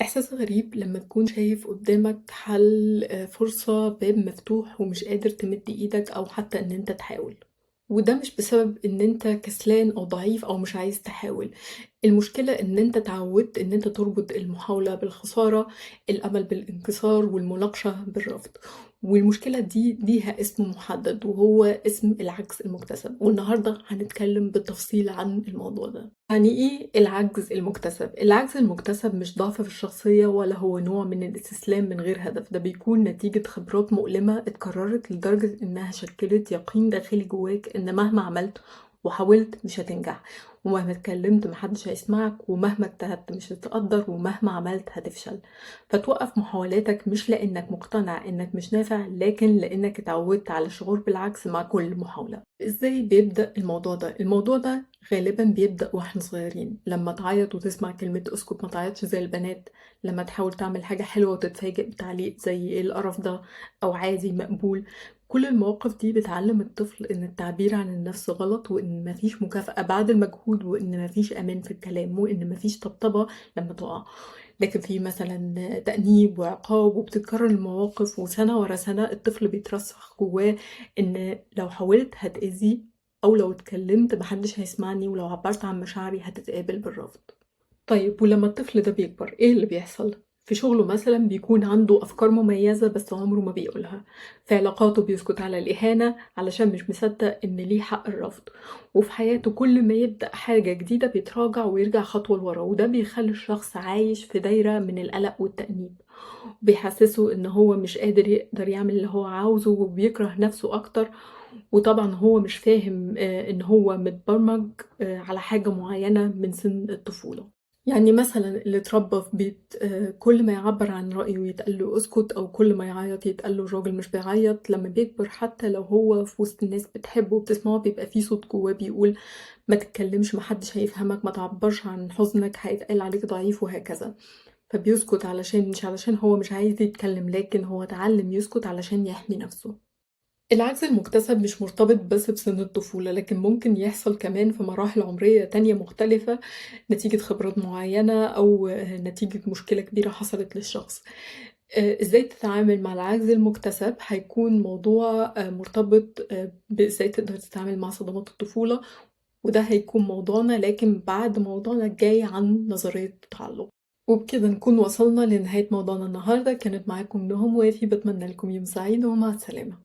إحساس غريب لما تكون شايف قدامك حل فرصة باب مفتوح ومش قادر تمد إيدك أو حتى إن أنت تحاول، وده مش بسبب إن أنت كسلان أو ضعيف أو مش عايز تحاول. المشكلة إن أنت اتعودت إن أنت تربط المحاولة بالخسارة، الأمل بالانكسار، والمناقشة بالرفض. والمشكلة دي ليها اسم محدد وهو اسم العجز المكتسب، والنهاردة هنتكلم بالتفصيل عن الموضوع ده. يعني إيه العجز المكتسب؟ العجز المكتسب مش ضعف في الشخصية ولا هو نوع من الاستسلام من غير هدف، ده بيكون نتيجة خبرات مؤلمة اتكررت لدرجة إنها شكلت يقين داخلي جواك إن مهما عملت وحاولت مش هتنجح، ومهما اتكلمت محدش هيسمعك، ومهما اجتهدت مش هتتقدر، ومهما عملت هتفشل. فتوقف محاولاتك مش لأنك مقتنع إنك مش نافع، لكن لأنك اتعودت على الشعور بالعكس مع كل محاولة. إزاي بيبدأ الموضوع ده؟ الموضوع ده غالبا بيبدأ واحنا صغيرين، لما تعيط وتسمع كلمة اسكت ما تعيطش زي البنات، لما تحاول تعمل حاجة حلوة وتتفاجئ بتعليق زي ايه القرف ده، أو عادي مقبول. كل المواقف دي بتعلم الطفل إن التعبير عن النفس غلط، وإن مفيش مكافأة بعد المجهود، وإن مفيش أمان في الكلام، وإن مفيش طبطبة لما تقع. لكن في مثلا تأنيب وعقاب، وبتتكرر المواقف، وسنة ورا سنة الطفل بيترسخ جواه إن لو حاولت هتأذي، أو لو اتكلمت محدش هيسمعني، ولو عبرت عن مشاعري هتتقابل بالرفض. طيب ولما الطفل ده بيكبر ايه اللي بيحصل؟ في شغله مثلا بيكون عنده أفكار مميزة بس عمره ما بيقولها، في علاقاته بيسكت على الإهانة علشان مش مصدق إن ليه حق الرفض، وفي حياته كل ما يبدأ حاجة جديدة بيتراجع ويرجع خطوة لورا، وده بيخلي الشخص عايش في دايرة من القلق والتأنيب، بيحسسه إن هو مش قادر يقدر يعمل اللي هو عاوزه، وبيكره نفسه أكتر. وطبعا هو مش فاهم إن هو متبرمج على حاجة معينة من سن الطفولة. يعني مثلا اللي اتربى في بيت كل ما يعبر عن رأيه يتقال له اسكت، أو كل ما يعيط يتقال له الراجل مش بيعيط، لما بيكبر حتى لو هو في وسط الناس بتحبه وبتسمعه بيبقى فيه صوت جواه بيقول ما تتكلمش، محدش هيفهمك، ما تعبرش عن حزنك هيتقال عليك ضعيف، وهكذا. فبيسكت علشان مش علشان هو مش عايز يتكلم، لكن هو اتعلم يسكت علشان يحمي نفسه. العجز المكتسب مش مرتبط بس بسن الطفولة، لكن ممكن يحصل كمان في مراحل عمرية تانية مختلفة، نتيجة خبرات معينة أو نتيجة مشكلة كبيرة حصلت للشخص. إزاي تتعامل مع العجز المكتسب هيكون موضوع مرتبط بإزاي تقدر تتعامل مع صدمات الطفولة، وده هيكون موضوعنا لكن بعد موضوعنا الجاي عن نظرية التعلق. وبكده نكون وصلنا لنهاية موضوعنا النهاردة. كانت معاكم نهم وافي، بتمنى لكم يوم سعيد ومع السلامة.